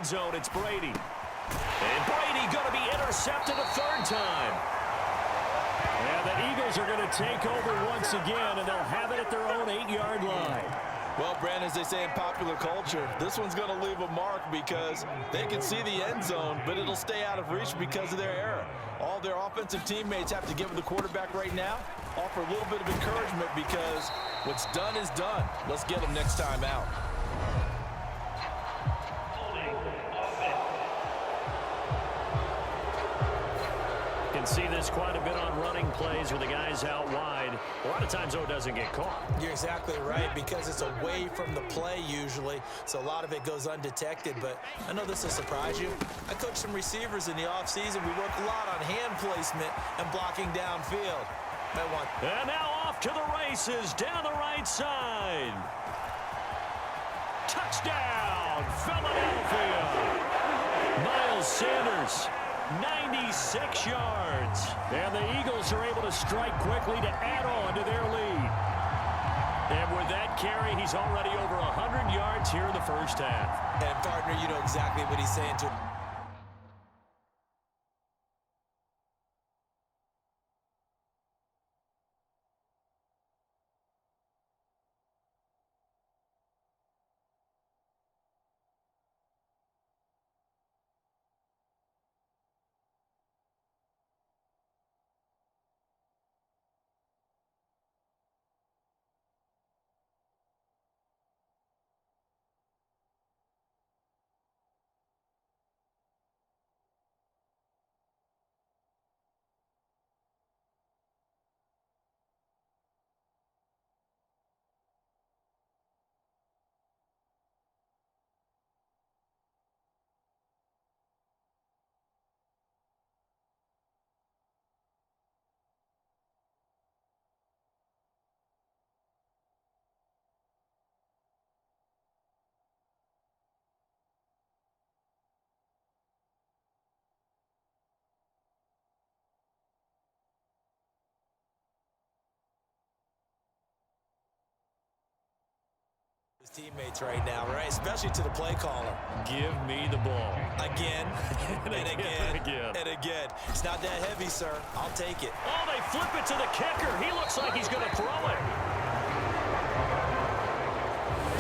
end zone. It's Brady. And Brady going to be intercepted a third time. And the Eagles are going to take over once again, and they'll have it at their own 8-yard line. Well, Brandon, as they say in popular culture, this one's going to leave a mark because they can see the end zone, but it'll stay out of reach because of their error. All their offensive teammates have to give the quarterback right now, offer a little bit of encouragement because what's done is done. Let's get them next time out. See this quite a bit on running plays with the guys out wide. A lot of times, though, it doesn't get caught. You're exactly right, because it's away from the play usually, so a lot of it goes undetected. But I know this will surprise you. I coached some receivers in the offseason. We work a lot on hand placement and blocking downfield. And now off to the races down the right side. Touchdown, Philadelphia. Miles Sanders. 96 yards. And the Eagles are able to strike quickly to add on to their lead. And with that carry, he's already over 100 yards here in the first half. And, partner, you know exactly what he's saying to him. His teammates right now, right? Especially to the play caller. Give me the ball. Again, and again, and again. It's not that heavy, sir. I'll take it. Oh, they flip it to the kicker. He looks like he's going to throw it.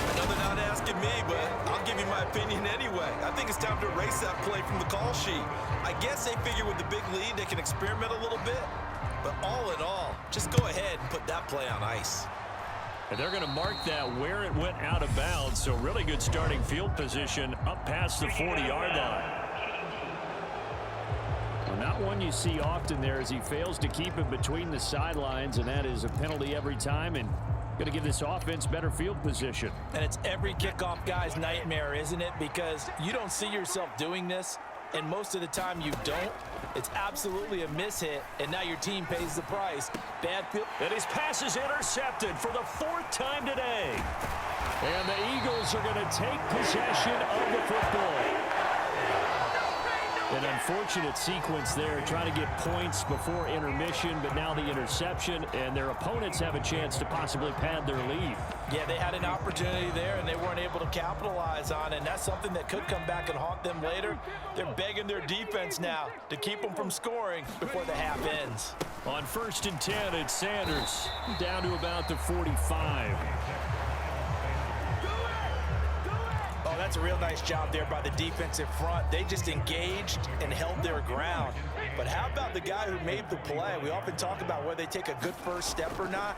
I know they're not asking me, but I'll give you my opinion anyway. I think it's time to erase that play from the call sheet. I guess they figure with the big lead they can experiment a little bit. But all in all, just go ahead and put that play on ice. And they're going to mark that where it went out of bounds. So really good starting field position up past the 40-yard line. Well, not one you see often there as he fails to keep it between the sidelines, and that is a penalty every time, and going to give this offense better field position. And it's every kickoff guy's nightmare, isn't it? Because you don't see yourself doing this, and most of the time you don't. It's absolutely a mishit, and now your team pays the price. Bad field. And his pass is intercepted for the 4th time today. And the Eagles are going to take possession of the football. An unfortunate sequence there, trying to get points before intermission, but now the interception, and their opponents have a chance to possibly pad their lead. Yeah, they had an opportunity there, and they weren't able to capitalize on it, and that's something that could come back and haunt them later. They're begging their defense now to keep them from scoring before the half ends. On 1st and 10, it's Sanders down to about the 45. Oh, that's a real nice job there by the defensive front. They just engaged and held their ground. But how about the guy who made the play? We often talk about whether they take a good first step or not.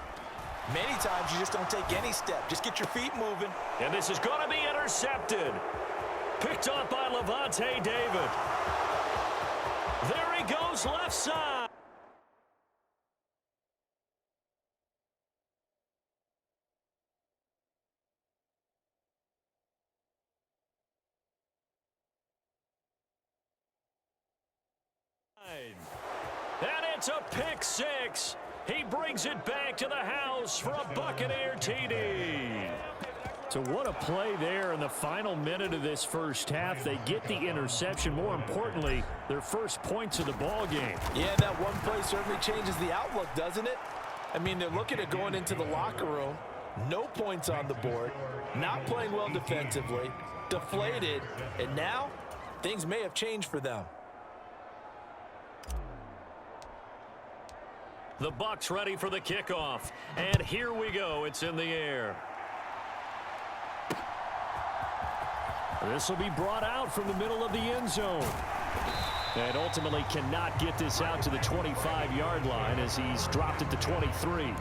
Many times you just don't take any step. Just get your feet moving. And this is going to be intercepted. Picked up by Levante David. There he goes left side. And it's a pick six. He brings it back to the house for a Buccaneer TD. So what a play there in the final minute of this first half. They get the interception. More importantly, their first points of the ball game. Yeah, that one play certainly changes the outlook, doesn't it? I mean, they're looking at going into the locker room. No points on the board. Not playing well defensively. deflated, and now things may have changed for them. The Bucs ready for the kickoff. And here we go. It's in the air. This will be brought out from the middle of the end zone. And ultimately cannot get this out to the 25-yard line as he's dropped it to 23.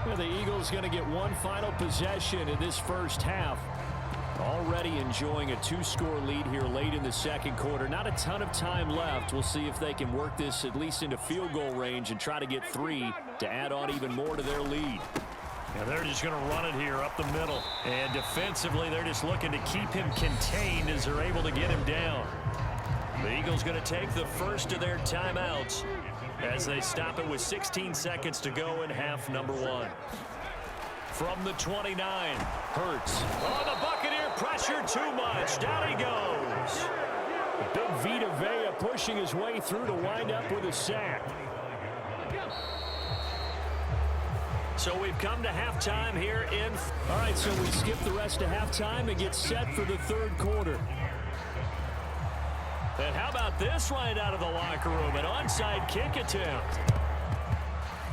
Well, the Eagles going to get one final possession in this first half. Already enjoying a 2-score lead here late in the second quarter. Not a ton of time left. We'll see if they can work this at least into field goal range and try to get 3 to add on even more to their lead. Yeah, they're just going to run it here up the middle. And defensively, they're just looking to keep him contained as they're able to get him down. The Eagles going to take the first of their timeouts as they stop it with 16 seconds to go in half number 1. From the 29, Hurts. Oh, the Buccaneer pressure too much. Down he goes. Big Vita Vea pushing his way through to wind up with a sack. So we've come to halftime here in... All right, so we skip the rest of halftime and get set for the third quarter. And how about this right out of the locker room? An onside kick attempt.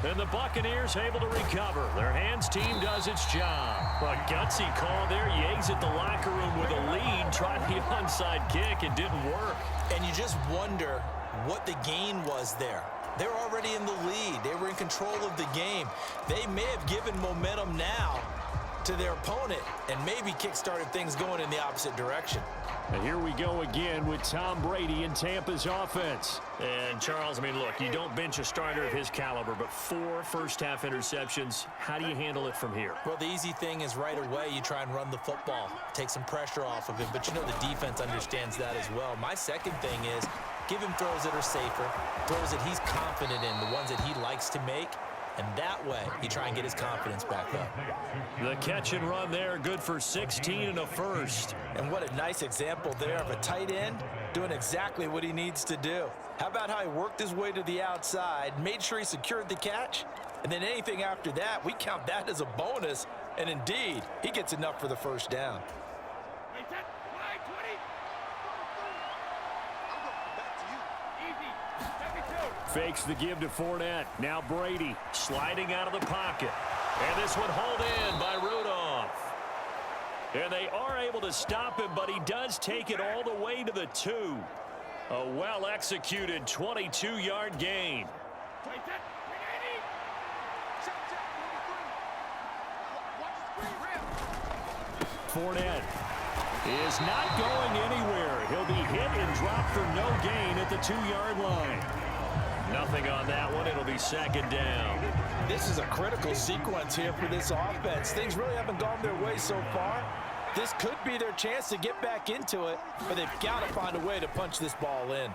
And the Buccaneers able to recover. Their hands team does its job. A gutsy call there. Yehzii'on at the locker room with a lead. Tried the onside kick. It didn't work. And you just wonder what the gain was there. They're already in the lead. They were in control of the game. They may have given momentum now to their opponent and maybe kick-started things going in the opposite direction. And here we go again with Tom Brady in Tampa's offense. And, Charles, I mean, look, you don't bench a starter of his caliber, but 4 first-half interceptions. How do you handle it from here? Well, the easy thing is right away you try and run the football, take some pressure off of it, but you know the defense understands that as well. My second thing is give him throws that are safer, throws that he's confident in, the ones that he likes to make, and that way you try and get his confidence back up. The catch and run there, good for 16 and a first. And what a nice example there of a tight end doing exactly what he needs to do. How about how he worked his way to the outside, made sure he secured the catch, and then anything after that, we count that as a bonus. And indeed, he gets enough for the first down. Fakes the give to Fournette. Now Brady Sliding out of the pocket. And this one hauled in by Rudolph. And they are able to stop him, but he does take it all the way to the 2. A well-executed 22-yard gain. Fournette is not going anywhere. He'll be hit and dropped for no gain at the 2-yard line. Nothing on that one. It'll be second down. This is a critical sequence here for this offense. Things really haven't gone their way so far. This could be their chance to get back into it, but they've got to find a way to punch this ball in.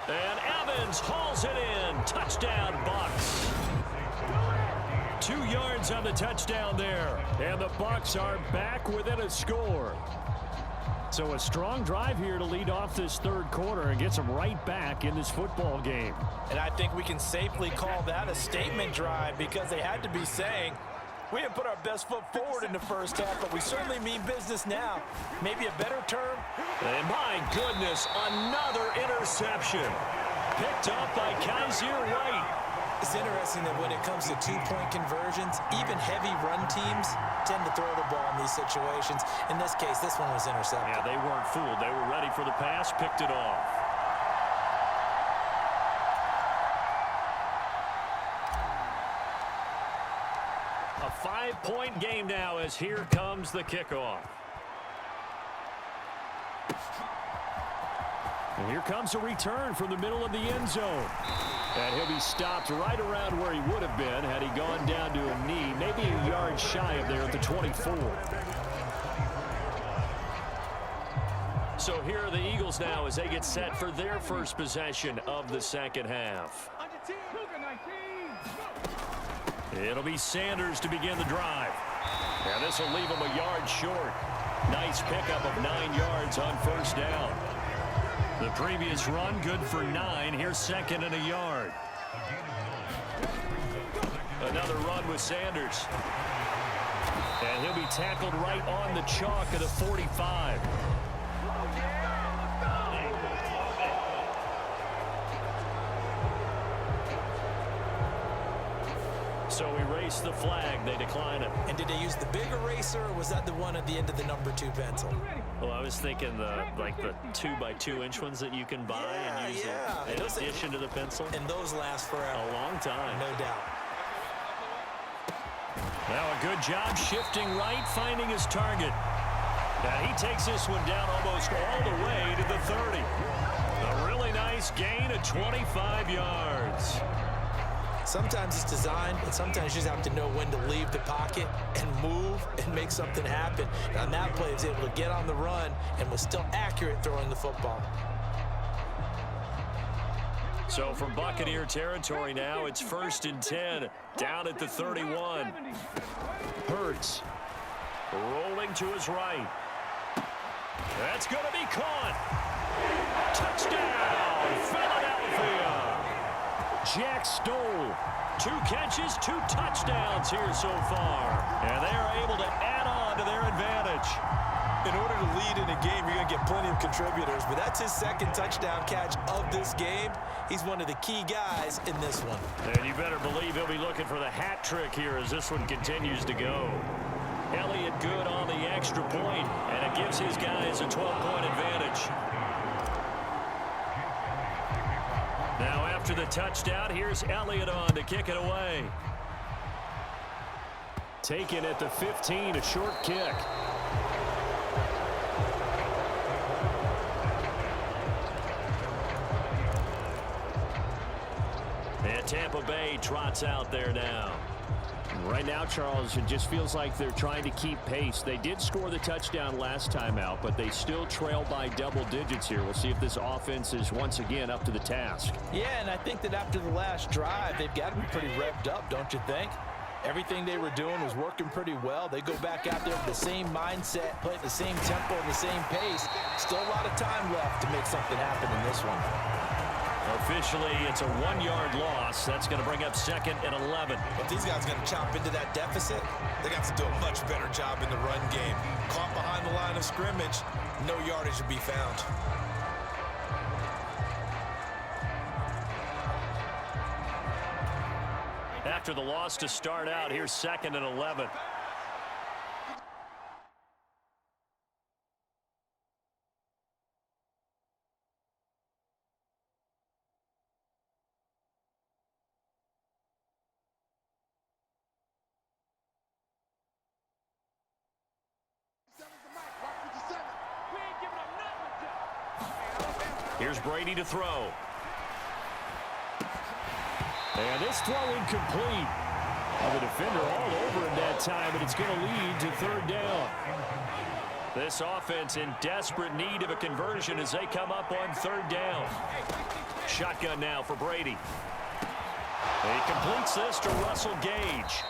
And Evans hauls it in. Touchdown, Bucs. 2 yards on the touchdown there. And the Bucs are back within a score. So a strong drive here to lead off this third quarter and gets them right back in this football game. And I think we can safely call that a statement drive because they had to be saying, we didn't put our best foot forward in the first half, but we certainly mean business now. Maybe a better term. And my goodness, another interception. Picked up by Kaiser White. It's interesting that when it comes to two-point conversions, even heavy run teams tend to throw the ball in these situations. In this case, this one was intercepted. Yeah, they weren't fooled. They were ready for the pass, picked it off. A 5-point game now as here comes the kickoff. And here comes a return from the middle of the end zone. And he'll be stopped right around where he would have been had he gone down to a knee, maybe a yard shy of there at the 24. So here are the Eagles now as they get set for their first possession of the second half. It'll be Sanders to begin the drive. And this will leave him a yard short. Nice pickup of 9 yards on first down. The previous run good for 9. Here's second and a yard. Another run with Sanders. And he'll be tackled right on the chalk of the 45. So we race the flag. They decline it. And did they use the big eraser, or was that the one at the end of the number 2 pencil? Well, I was thinking the 2x2-inch ones that you can buy and use in addition to the pencil. And those last forever. A long time. No doubt. Now a good job shifting right, finding his target. Now he takes this one down almost all the way to the 30. A really nice gain of 25 yards. Sometimes it's designed, and sometimes you just have to know when to leave the pocket and move and make something happen. And on that play, he was able to get on the run and was still accurate throwing the football. So from Buccaneer territory now, it's 1st and 10, down at the 31. Hurts rolling to his right. That's going to be caught. Touchdown, Philadelphia. Jack Stoll, 2 catches, 2 touchdowns here so far. And they are able to add on to their advantage. In order to lead in a game, you're going to get plenty of contributors, but that's his 2nd touchdown catch of this game. He's one of the key guys in this one. And you better believe he'll be looking for the hat trick here as this one continues to go. Elliott good on the extra point, and it gives his guys a 12-point advantage. Now after the touchdown, here's Elliott on to kick it away. Taken at the 15, a short kick. And Tampa Bay trots out there now. Right now, Charles, it just feels like they're trying to keep pace. They did score the touchdown last time out, but they still trail by double digits here. We'll see if this offense is once again up to the task. Yeah, and I think that after the last drive, they've got to be pretty revved up, don't you think? Everything they were doing was working pretty well. They go back out there with the same mindset, play at the same tempo, and the same pace. Still a lot of time left to make something happen in this one. Officially, it's a 1-yard loss. That's going to bring up 2nd and 11. If these guys are going to chop into that deficit, they're going to have to do a much better job in the run game. Caught behind the line of scrimmage, no yardage will be found. After the loss to start out, here's 2nd and 11. Here's Brady to throw. And this throw incomplete. Well, the defender all over him that time, but it's going to lead to 3rd down. This offense in desperate need of a conversion as they come up on 3rd down. Shotgun now for Brady. He completes this to Russell Gage.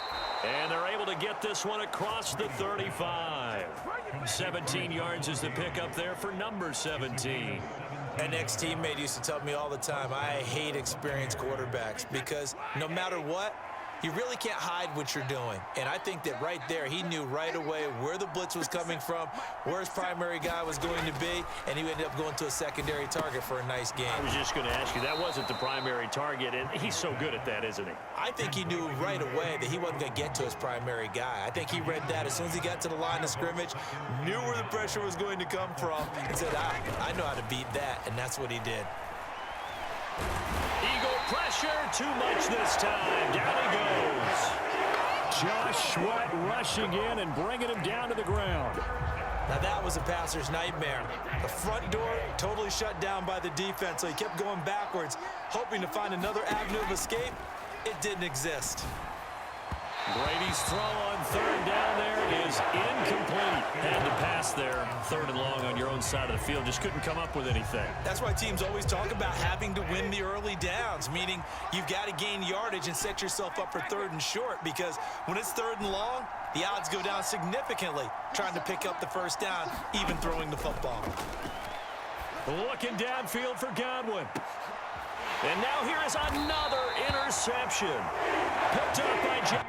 And they're able to get this one across the 35. 17 yards is the pickup there for number 17. An ex-teammate used to tell me all the time, I hate experienced quarterbacks because no matter what, you really can't hide what you're doing. And I think that right there, he knew right away where the blitz was coming from, where his primary guy was going to be, and he ended up going to a secondary target for a nice game. I was just going to ask you, that wasn't the primary target, and he's so good at that, isn't he? I think he knew right away that he wasn't going to get to his primary guy. I think he read that as soon as he got to the line of scrimmage, knew where the pressure was going to come from, and said, I know how to beat that, and that's what he did. Eagle pressure, too much this time. Down he goes. Josh Sweat rushing in and bringing him down to the ground. Now that was a passer's nightmare. The front door totally shut down by the defense, so he kept going backwards, hoping to find another avenue of escape. It didn't exist. Brady's throw on 3rd down there is incomplete. Had to pass there, 3rd and long on your own side of the field. Just couldn't come up with anything. That's why teams always talk about having to win the early downs, meaning you've got to gain yardage and set yourself up for 3rd and short, because when it's 3rd and long, the odds go down significantly trying to pick up the 1st down, even throwing the football. Looking downfield for Godwin. And now here is another interception. Picked up by